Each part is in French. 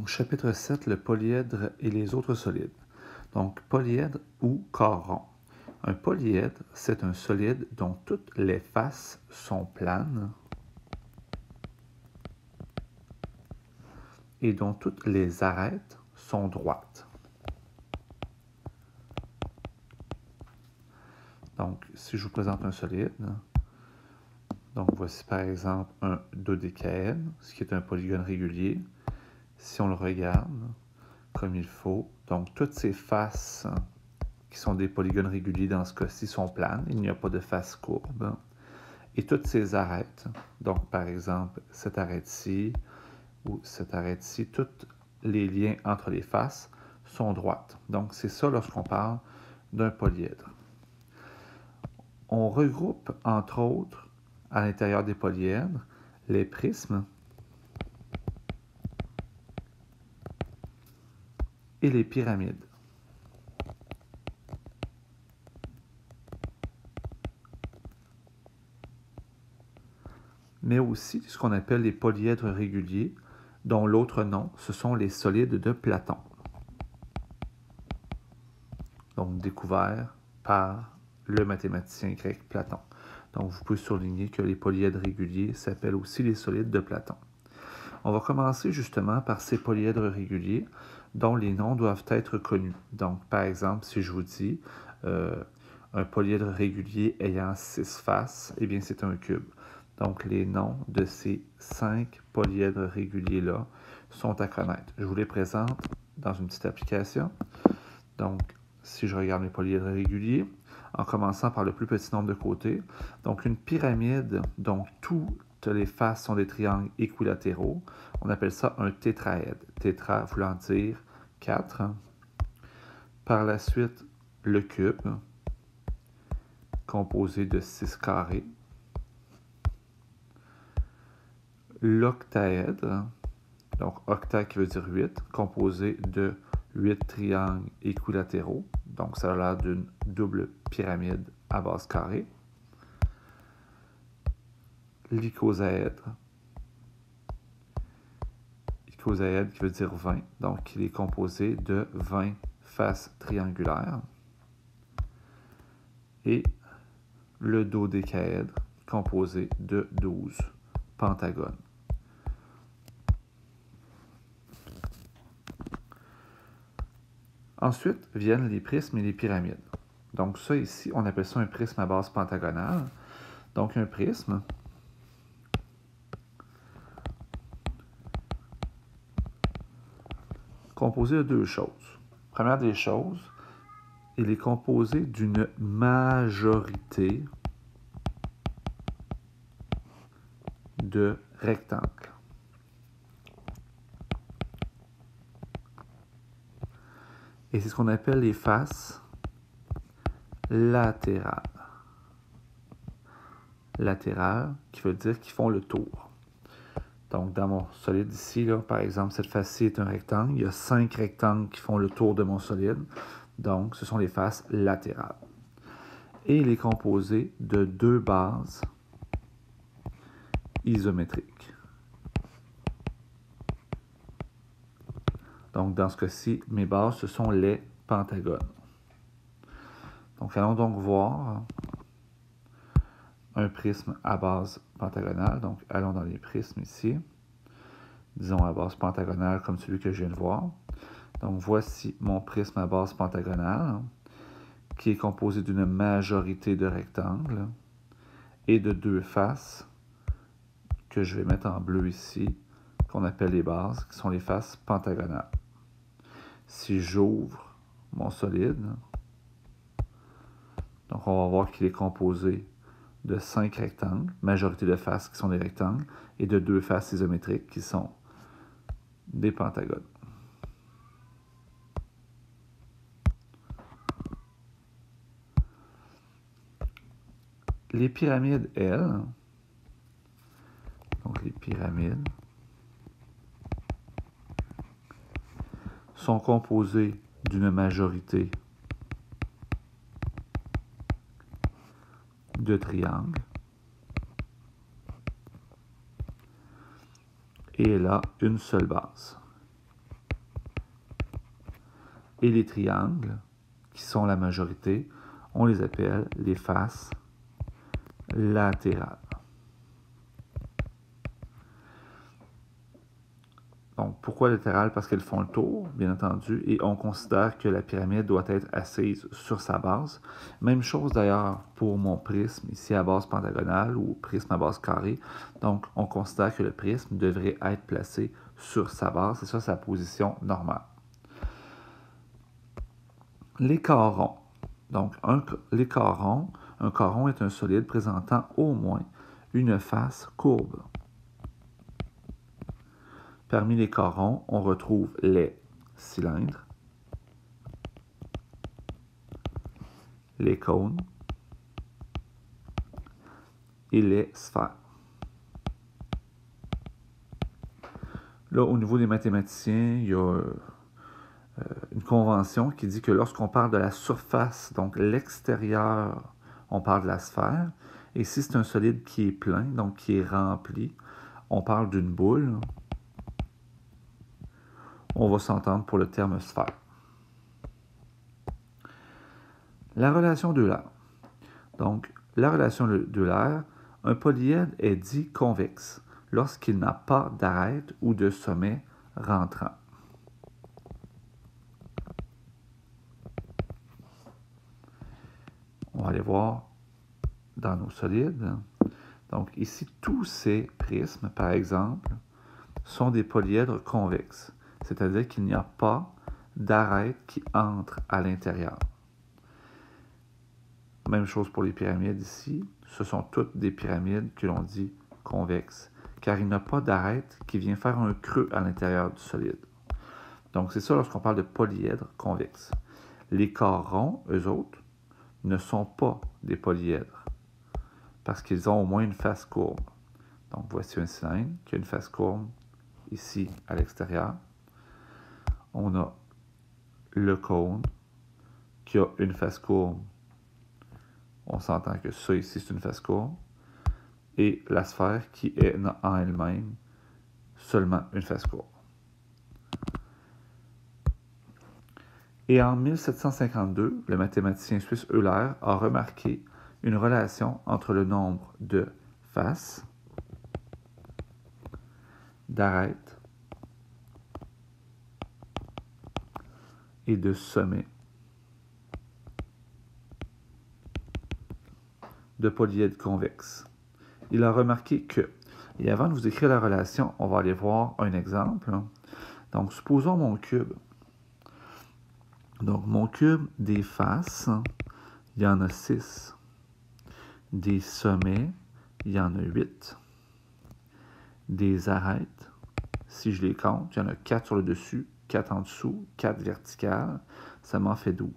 Donc, chapitre 7, le polyèdre et les autres solides. Donc, polyèdre ou corps rond. Un polyèdre, c'est un solide dont toutes les faces sont planes et dont toutes les arêtes sont droites. Donc, si je vous présente un solide, donc voici par exemple un dodécaèdre, ce qui est un polygone régulier. Si on le regarde comme il faut, donc toutes ces faces qui sont des polygones réguliers dans ce cas-ci sont planes, il n'y a pas de face courbe. Et toutes ces arêtes, donc par exemple cette arête-ci ou cette arête-ci, tous les liens entre les faces sont droites. Donc c'est ça lorsqu'on parle d'un polyèdre. On regroupe entre autres à l'intérieur des polyèdres les prismes et les pyramides. Mais aussi ce qu'on appelle les polyèdres réguliers, dont l'autre nom, ce sont les solides de Platon. Donc découverts par le mathématicien grec Platon. Donc vous pouvez souligner que les polyèdres réguliers s'appellent aussi les solides de Platon. On va commencer justement par ces polyèdres réguliers dont les noms doivent être connus. Donc par exemple, si je vous dis un polyèdre régulier ayant 6 faces, eh bien c'est un cube. Donc, les noms de ces 5 polyèdres réguliers-là sont à connaître. Je vous les présente dans une petite application. Donc, si je regarde mes polyèdres réguliers, en commençant par le plus petit nombre de côtés, donc une pyramide dont toutes les faces sont des triangles équilatéraux, on appelle ça un tétraèdre. Tétra voulant dire 4. Par la suite, le cube, composé de 6 carrés. L'octaèdre, donc octa qui veut dire 8, composé de 8 triangles équilatéraux, donc ça a l'air d'une double pyramide à base carrée. L'icosaèdre, icosaèdre qui veut dire 20, donc il est composé de 20 faces triangulaires. Et le dodécaèdre, composé de 12 pentagones. Ensuite viennent les prismes et les pyramides. Donc ça ici, on appelle ça un prisme à base pentagonale. Donc un prisme, composé de deux choses. Première des choses, il est composé d'une majorité de rectangles. Et c'est ce qu'on appelle les faces latérales. Latérales, qui veut dire qu'ils font le tour. Donc, dans mon solide ici, là, par exemple, cette face-ci est un rectangle. Il y a 5 rectangles qui font le tour de mon solide. Donc, ce sont les faces latérales. Et il est composé de 2 bases isométriques. Donc, dans ce cas-ci, mes bases, ce sont les pentagones. Donc, allons donc voir un prisme à base pentagonale. Donc, allons dans les prismes ici. Disons à base pentagonale comme celui que je viens de voir. Donc, voici mon prisme à base pentagonale qui est composé d'une majorité de rectangles et de 2 faces que je vais mettre en bleu ici, qu'on appelle les bases, qui sont les faces pentagonales. Si j'ouvre mon solide, donc on va voir qu'il est composé de 5 rectangles, majorité de faces qui sont des rectangles, et de 2 faces isométriques qui sont des pentagones. Les pyramides, elles, donc les pyramides, sont composées d'une majorité de triangles et elle a une seule base. Et les triangles, qui sont la majorité, on les appelle les faces latérales. Donc, pourquoi latérales? Parce qu'elles font le tour, bien entendu, et on considère que la pyramide doit être assise sur sa base. Même chose d'ailleurs pour mon prisme ici à base pentagonale ou prisme à base carrée. Donc, on considère que le prisme devrait être placé sur sa base, c'est ça sa position normale. Les corps ronds. Donc, les corps ronds, un corps rond est un solide présentant au moins une face courbe. Parmi les corps ronds, on retrouve les cylindres, les cônes et les sphères. Là, au niveau des mathématiciens, il y a une convention qui dit que lorsqu'on parle de la surface, donc l'extérieur, on parle de la sphère. Et si c'est un solide qui est plein, donc qui est rempli, on parle d'une boule. On va s'entendre pour le terme sphère. La relation d'Euler. Donc, la relation d'Euler, un polyèdre est dit convexe lorsqu'il n'a pas d'arête ou de sommet rentrant. On va aller voir dans nos solides. Donc, ici, tous ces prismes, par exemple, sont des polyèdres convexes, c'est-à-dire qu'il n'y a pas d'arête qui entre à l'intérieur. Même chose pour les pyramides ici. Ce sont toutes des pyramides que l'on dit convexes, car il n'y a pas d'arête qui vient faire un creux à l'intérieur du solide. Donc, c'est ça lorsqu'on parle de polyèdres convexes. Les corps ronds, eux autres, ne sont pas des polyèdres, parce qu'ils ont au moins une face courbe. Donc, voici un cylindre qui a une face courbe ici à l'extérieur. On a le cône qui a une face courbe. On s'entend que ça ici, c'est une face courbe. Et la sphère qui est en elle-même seulement une face courbe. Et en 1752, le mathématicien suisse Euler a remarqué une relation entre le nombre de faces, d'arêtes et de sommets de polyèdres convexes. Il a remarqué que, et avant de vous écrire la relation, on va aller voir un exemple. Donc, supposons mon cube. Donc, mon cube des faces, il y en a 6. Des sommets, il y en a 8. Des arêtes, si je les compte, il y en a 4 sur le dessus, 4 en dessous, 4 verticales, ça m'en fait 12.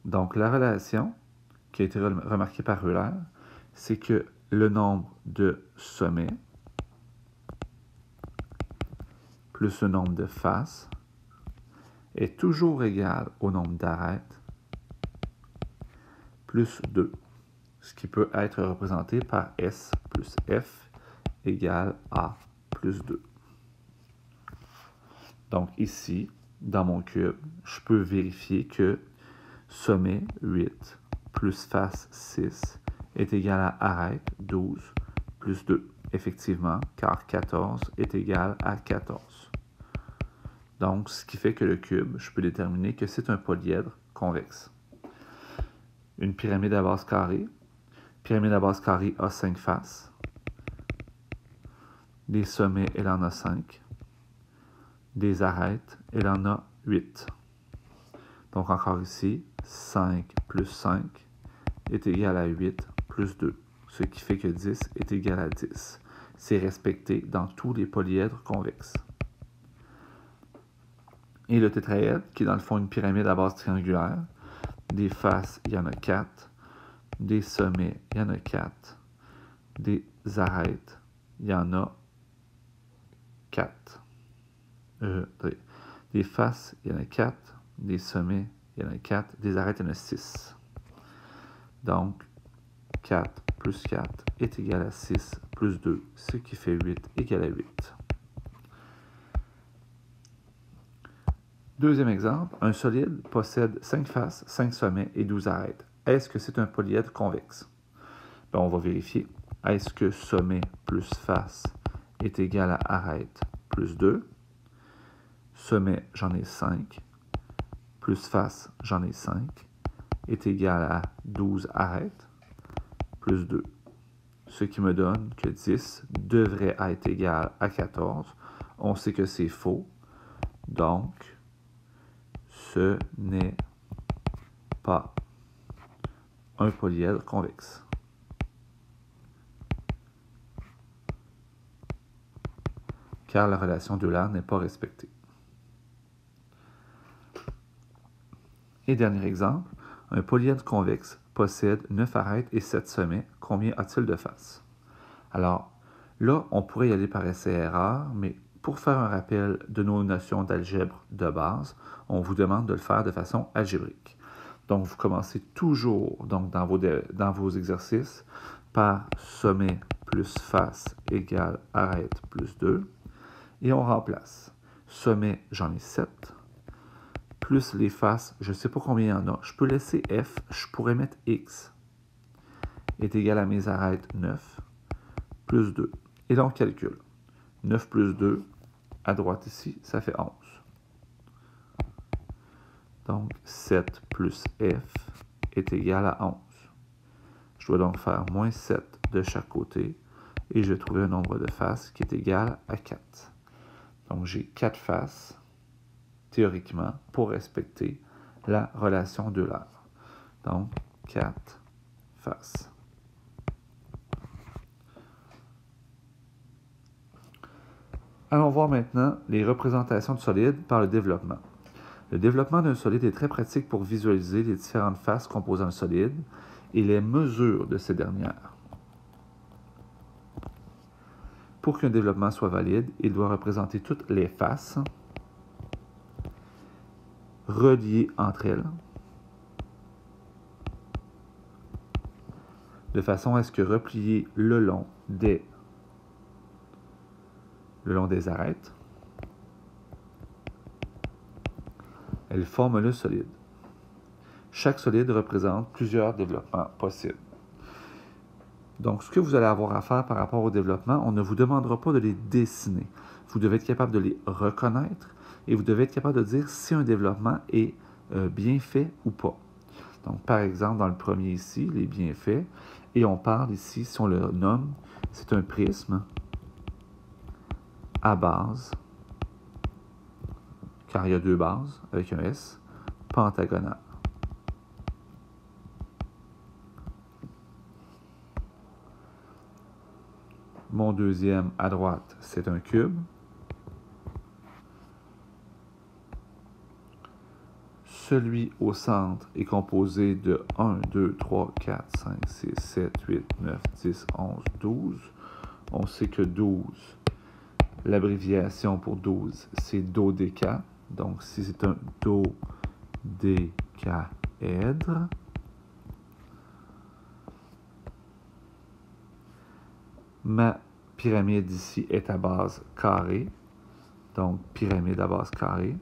Donc, la relation qui a été remarquée par Euler, c'est que le nombre de sommets plus le nombre de faces est toujours égal au nombre d'arêtes plus 2, ce qui peut être représenté par S plus F égale A plus 2. Donc ici, dans mon cube, je peux vérifier que sommet 8 plus face 6 est égal à arête 12 plus 2. Effectivement, car 14 est égal à 14. Donc, ce qui fait que le cube, je peux déterminer que c'est un polyèdre convexe. Une pyramide à base carrée. Pyramide à base carrée a 5 faces. Des sommets, elle en a 5. Des arêtes, elle en a 8. Donc, encore ici, 5 plus 5 est égal à 8 plus 2, ce qui fait que 10 est égal à 10. C'est respecté dans tous les polyèdres convexes. Et le tétraèdre, qui est dans le fond une pyramide à base triangulaire, des faces, il y en a 4. Des sommets, il y en a 4. Des arêtes, il y en a 4. Des faces, il y en a 4. Des sommets, il y en a 4. Des arêtes, il y en a 6. Donc, 4 plus 4 est égal à 6 plus 2, ce qui fait 8 égale à 8. Deuxième exemple, un solide possède 5 faces, 5 sommets et 12 arêtes. Est-ce que c'est un polyèdre convexe? On va vérifier. Est-ce que sommet plus face est égal à arête plus 2? Sommet, j'en ai 5, plus face, j'en ai 5, est égal à 12 arêtes plus 2. Ce qui me donne que 10 devrait être égal à 14. On sait que c'est faux. Donc, ce n'est pas un polyèdre convexe. Car la relation d'Euler n'est pas respectée. Et dernier exemple, un polyèdre convexe possède 9 arêtes et 7 sommets. Combien a-t-il de faces? Alors, là, on pourrait y aller par essai-erreur, mais pour faire un rappel de nos notions d'algèbre de base, on vous demande de le faire de façon algébrique. Donc, vous commencez toujours donc, dans vos exercices par sommet plus face égale arête plus 2. Et on remplace. Sommet, j'en ai 7. Plus les faces, je ne sais pas combien il y en a. Je peux laisser F, je pourrais mettre X. Est égal à mes arêtes 9 plus 2. Et là, on calcule. 9 plus 2, à droite ici, ça fait 11. Donc, 7 plus F est égal à 11. Je dois donc faire moins 7 de chaque côté et je vais trouver un nombre de faces qui est égal à 4. Donc, j'ai 4 faces, théoriquement, pour respecter la relation d'Euler. Donc, 4 faces. Allons voir maintenant les représentations de solides par le développement. Le développement d'un solide est très pratique pour visualiser les différentes faces composant le solide et les mesures de ces dernières. Pour qu'un développement soit valide, il doit représenter toutes les faces reliées entre elles, de façon à ce que repliées le long des arêtes, elles forment le solide. Chaque solide représente plusieurs développements possibles. Donc, ce que vous allez avoir à faire par rapport au développement, on ne vous demandera pas de les dessiner. Vous devez être capable de les reconnaître et vous devez être capable de dire si un développement est bien fait ou pas. Donc, par exemple, dans le premier ici, les bienfaits, et on parle ici, si on le nomme, c'est un prisme à base, car il y a 2 bases avec un S, pentagonal. Mon deuxième à droite, c'est un cube. Celui au centre est composé de 1, 2, 3, 4, 5, 6, 7, 8, 9, 10, 11, 12. On sait que 12, l'abréviation pour 12, c'est dodéca. Donc, si c'est un dodécaèdre, ma pyramide ici est à base carrée. Donc, pyramide à base carrée.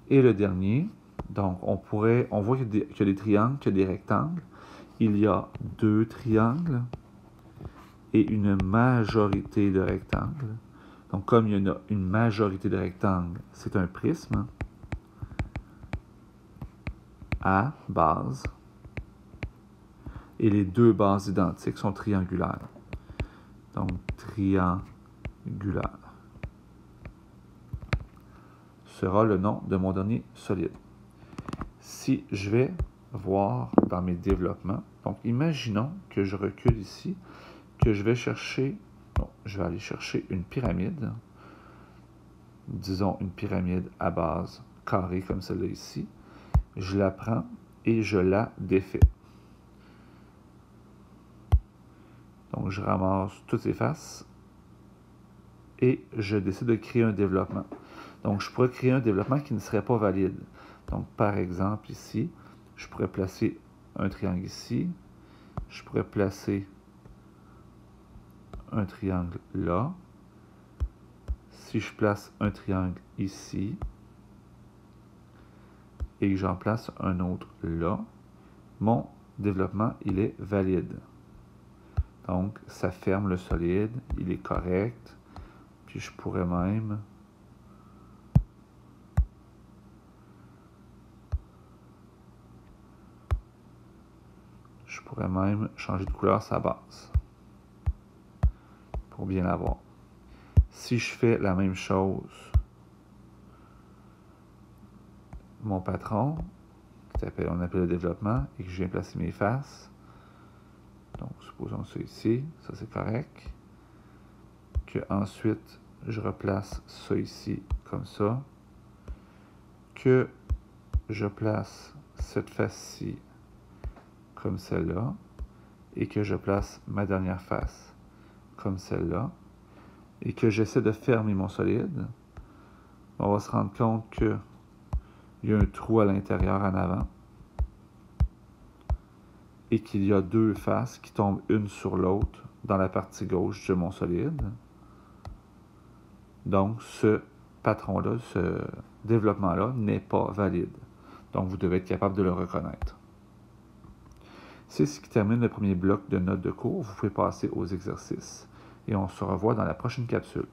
Et le dernier, donc on voit qu'il y a des triangles, qu'il y a des rectangles. Il y a 2 triangles et une majorité de rectangles. Donc comme il y en a une majorité de rectangles, c'est un prisme à base. Et les 2 bases identiques sont triangulaires. Donc triangulaire sera le nom de mon dernier solide. Si je vais voir dans mes développements, donc imaginons que je recule ici, que je vais chercher, je vais aller chercher une pyramide, disons une pyramide à base carrée comme celle-là ici, je la prends et je la défais. Donc je ramasse toutes ces faces et je décide de créer un développement. Donc je pourrais créer un développement qui ne serait pas valide. Donc par exemple ici, je pourrais placer un triangle ici, je pourrais placer un triangle là, si je place un triangle ici, et que j'en place un autre là, mon développement, il est valide. Donc, ça ferme le solide, il est correct. Puis je pourrais même changer de couleur sa base pour bien la voir. Si je fais la même chose, mon patron, on appelle le développement, et que je viens placer mes faces, donc supposons ça ici, ça c'est correct, que ensuite je replace ça ici comme ça, que je place cette face-ci comme celle-là, et que je place ma dernière face comme celle-là, et que j'essaie de fermer mon solide, on va se rendre compte qu'il y a un trou à l'intérieur en avant, et qu'il y a deux faces qui tombent une sur l'autre dans la partie gauche de mon solide. Donc, ce patron-là, ce développement-là n'est pas valide. Donc, vous devez être capable de le reconnaître. C'est ce qui termine le premier bloc de notes de cours. Vous pouvez passer aux exercices et on se revoit dans la prochaine capsule.